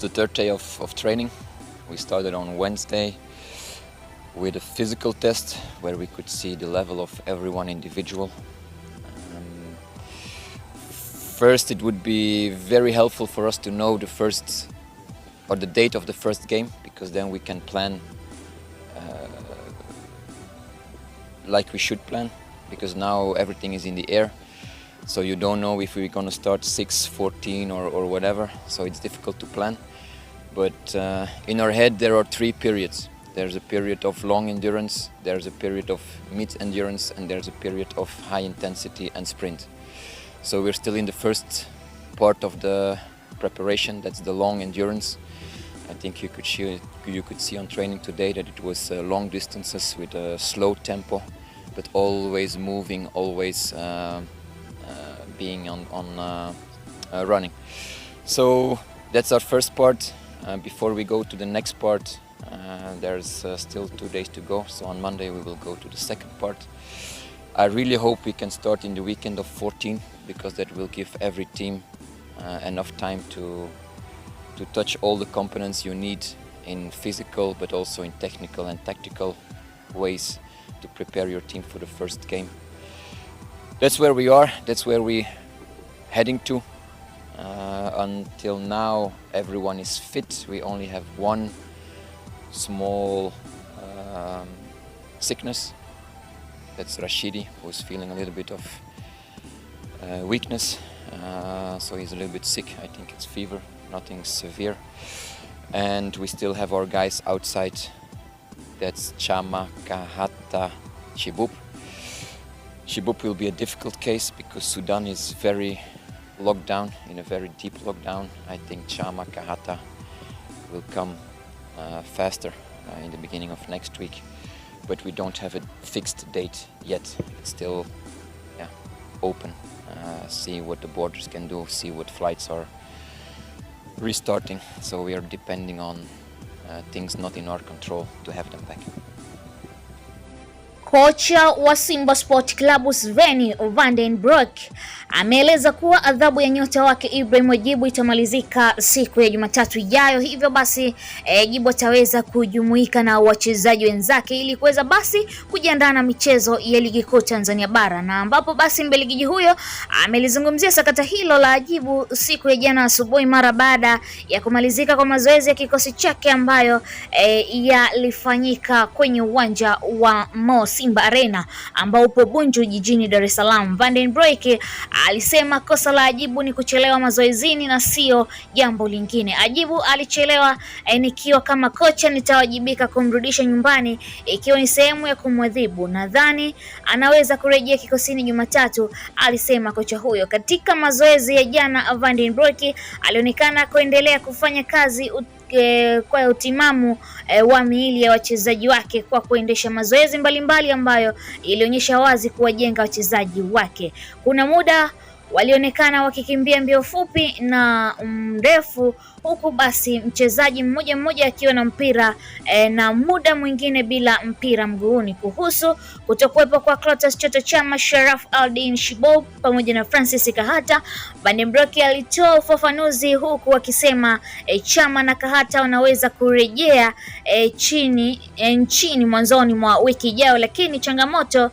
the third day of training. We started on Wednesday with a physical test where we could see the level of everyone individual. First, it would be very helpful for us to know the first or the date of the first game, because then we can plan like we should plan, because now everything is in the air. So you don't know if we're going to start 6, 14 or whatever, so it's difficult to plan. But in our head there are 3 periods. There's a period of long endurance, there's a period of mid endurance, and there's a period of high intensity and sprint. So we're still in the first part of the preparation, that's the long endurance. I think you could see on training today that it was long distances with a slow tempo, but always moving, always being on running. So that's our first part. Before we go to the next part, there's still 2 days to go. So on Monday we will go to the second part. I really hope we can start in the weekend of 14, because that will give every team enough time to touch all the components you need in physical but also in technical and tactical ways to prepare your team for the first game. That's where we are, that's where we're heading to. Until now everyone is fit. We only have one small sickness. That's Rashidi, who's feeling a little bit of weakness. So he's a little bit sick, I think it's fever, nothing severe. And we still have our guys outside. That's Chama, Kahata, Shibub. Shibub will be a difficult case because Sudan is very locked down, in a very deep lockdown. I think Chama, Kahata will come faster in the beginning of next week. But we don't have a fixed date yet. It's still open. See what the borders can do, see what flights are restarting. So we are depending on things not in our control to have them back. Kocha wa Simba Sport Club Sven ameeleza kuwa adhabu ya nyota wake Ibrahim Ajibu itamalizika siku ya Jumatatu ijayo. Hivyo basi Ajibu ataweza kujumuika na wachezaji wenzake ili kuweza basi kujiandaa na michezo ya ligi kuu Tanzania bara, na ambapo basi mbelgiji huyo amelizungumzia sakata hilo la Ajibu siku ya jana asubuhi mara baada ya kumalizika kwa mazoezi ya kikosi chake ambayo yalifanyika kwenye uwanja wa Simba Arena ambao upo Bunju jijini Dar es Salaam. Alisema kosa la Ajibu ni kuchelewa mazoezini na sio jambo lingine. Ajibu alichelewa, nikiwa kama kocha nitawajibika kumrudisha nyumbani ikiwa ni sehemu ya kumwadhibu. Nadhani anaweza kurejea kikosini Jumatatu, alisema kocha huyo. Katika mazoezi ya jana, Van den Broek alionekana kuendelea kufanya kazi kwa utimamu wa miili ya wachezaji wake kwa kuendesha mazoezi mbalimbali ambayo ilionyesha wazi kuwajenga wachezaji wake. Kuna muda walionekana wakikimbia mbio fupi na mrefu, huku basi mchezaji mmoja akiwa na mpira na muda mwingine bila mpira mguuni. Kuhusu kutokuwepo kwa Clatous Chota Chama, Sharaf Aldin Shibob pamoja na Francis Kahata, Van den Broek alitoa ufafanuzi huku akisema Chama na Kahata wanaweza kurejea nchini mwanzoni mwa wiki ijayo, lakini changamoto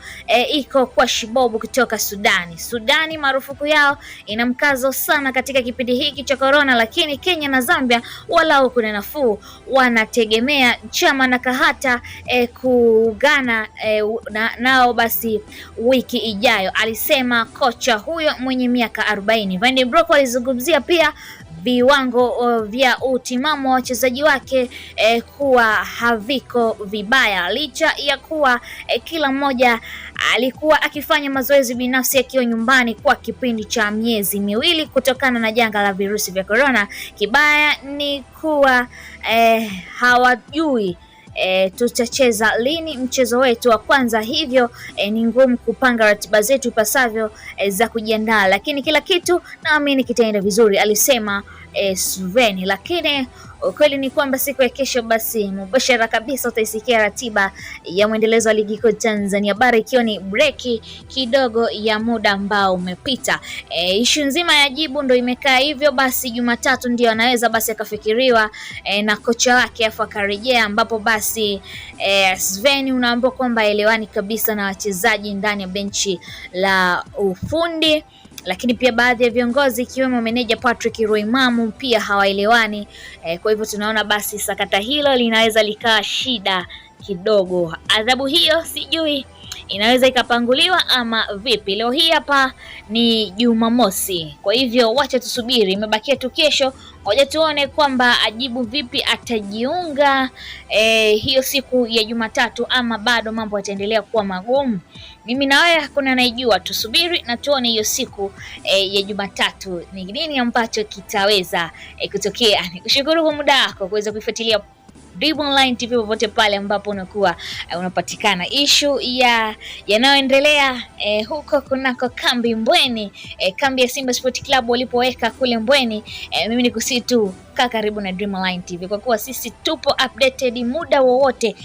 iko kwa Shibob kutoka Sudani. Marufuku yao ina mkazo sana katika kipindi hiki cha corona, lakini Kenya na Zambia walau kuna nafuu. Wanategemea Chama na Kahata kuungana nao basi wiki ijayo, alisema kocha huyo mwenye miaka 40. Van den Broek alizungumzia pia viwango vya utimamu wa wachezaji wake kuwa haviko vibaya, licha ya kuwa kila mmoja alikuwa akifanya mazoezi binafsi akiwa nyumbani kwa kipindi cha miezi miwili kutokana na janga la virusi vya corona. Kibaya ni kuwa hawajui tutacheza lini mchezo wetu wa kwanza, hivyo ni ngumu kupanga ratiba zetu pasavyo za kujiandaa, lakini kila kitu naamini kitaenda vizuri, alisema Sven. Lakini ukweli ni kwamba siku ya kesho basi mubashara kabisa utaisikia ratiba ya mwendelezo wa ligi kuu Tanzania bara, ikiwa ni breki kidogo ya muda ambao umepita. Ishu nzima ya Ajibu ndo imekaa hivyo, basi Jumatatu ndio anaweza basi akafikiriwa na kocha wake afu akarejea, ambapo basi Sven unaambiwa kwamba elewani kabisa na wachezaji ndani ya benchi la ufundi, lakini pia baadhi ya viongozi ikiwemo meneja Patrick Roimamu pia hawaelewani. Kwa hivyo tunaona basi sakata hilo linaweza likaa shida kidogo. Adhabu hiyo sijui inaweza ikapanguliwa ama vipi. Leo hii hapa ni Jumamosi, kwa hivyo wacha tusubiri, imebakia tu kesho. Ngoja tuone kwamba Ajibu vipi atajiunga hiyo siku ya Jumatatu, ama bado mambo yataendelea kuwa magumu. Mimi na wewe hakuna anayejua, tusubiri na tuone hiyo siku ya Jumatatu ni nini ambacho kitaweza kutokea. Nikushukuru kwa muda wako kuweza kuifuatilia Drive Online TV popote pale ambapo unakuwa unapatikana. Issue ya yanayoendelea huko kunako kambi Mbweni, kambi ya Simba Sport Club walipoweka kule Mbweni, mimi nikusii tu kaa karibu na Dream Online TV kwa kuwa sisi tupo updated muda wowote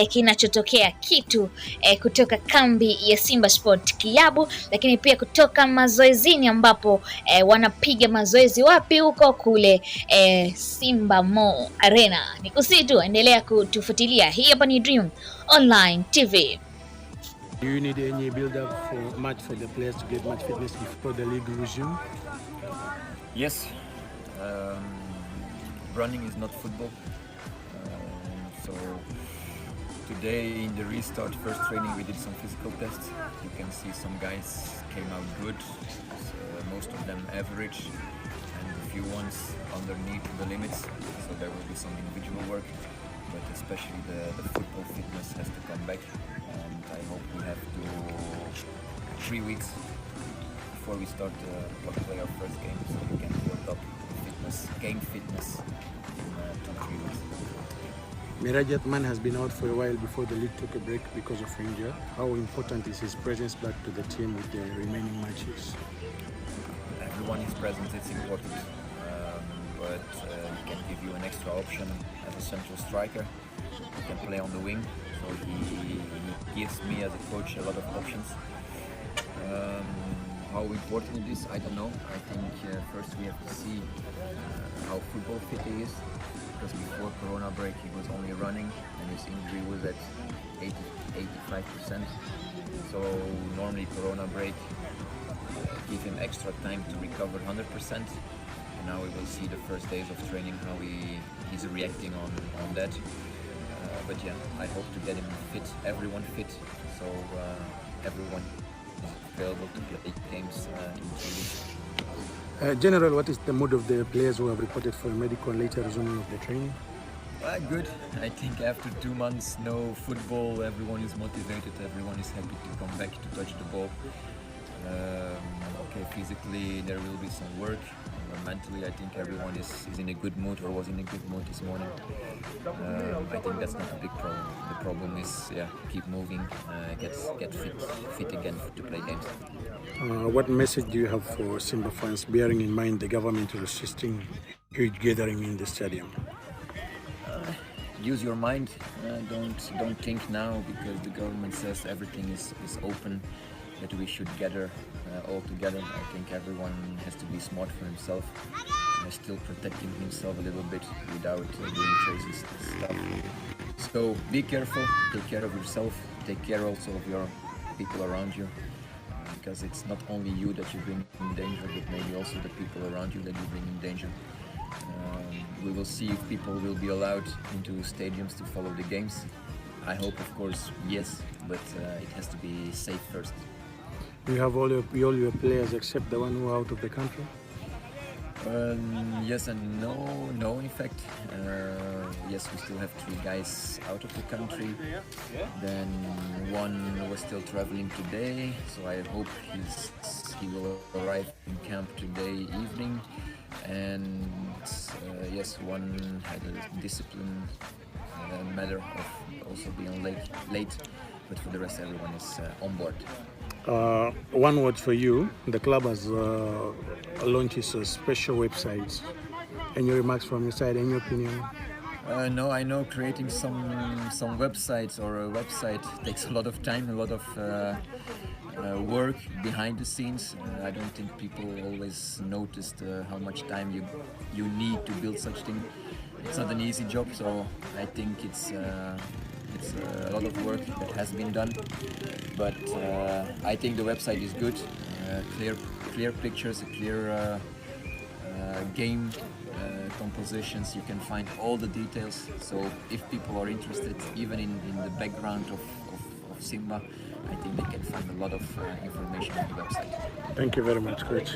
kinachotokea kitu kutoka kambi ya Simba Sport Club, lakini pia kutoka mazoezini ambapo wanapiga mazoezi wapi huko kule Simba Mo Arena. Nikusii tu endelea kutufuatilia. Hii hapa ni Dream Online TV. Do you need any build up for match for the players to get match fitness before the league resume? Yes. Running is not football. So today in the restart first training we did some physical tests. You can see some guys came out good, most of them average, and a few ones underneath the limits. So there will be some individual work, but especially the football fitness has to come back. And I hope we have 3 weeks before we start to play our first game, so we can build up game fitness in 2-3 weeks. Mirajat Man has been out for a while before the league took a break because of injury. How important is his presence back to the team with the remaining matches? Everyone is present, it's important, but he can give you an extra option as a central striker. He can play on the wing, so he gives me as a coach a lot of options. How important it is, I don't know. I think first we have to see how football fit he is, because before Corona break he was only running and his injury was at 85%. So normally Corona break give him extra time to recover 100%. And now we will see the first days of training how he's reacting on that. But yeah, I hope to get him fit, everyone fit, so everyone available to play games in 3 weeks. General, what is the mood of the players who have reported for a medical and later resuming of the training? Good. I think after 2 months no football, everyone is motivated, everyone is happy to come back to touch the ball. Okay, physically there will be some work. Mentally, I think everyone is in a good mood, or was in a good mood this morning. I think that's not a big problem. The problem is, keep moving, get fit again to play games. What message do you have for Simba fans, bearing in mind the government resisting huge gathering in the stadium? Use your mind. Don't think now, because the government says everything is open, that we should gather all together. I think everyone has to be smart for himself, still protecting himself a little bit without doing crazy stuff. So be careful, take care of yourself, take care also of your people around you, because it's not only you that you bring in danger, but maybe also the people around you that you bring in danger. We will see if people will be allowed into stadiums to follow the games. I hope, of course, yes, but it has to be safe first. You have all your players except the one who are out of the country? Yes and no in fact. Yes, we still have 3 guys out of the country. Then one was still traveling today, so I hope he will arrive in camp today evening. And yes, one had a discipline matter of also being late, but for the rest everyone is on board. One word for you. The club has launched a special website Any remarks from your side? Any opinion? No, I know creating some websites or a website takes a lot of time, a lot of work behind the scenes. I don't think people always noticed how much time you need to build such thing. It's not an easy job, so I think it's a lot of work that has been done. But I think the website is good, clear pictures, a clear game compositions. You can find all the details. So if people are interested, even in the background of Simba, I think they can find a lot of information on the website. Thank you very much, Coach.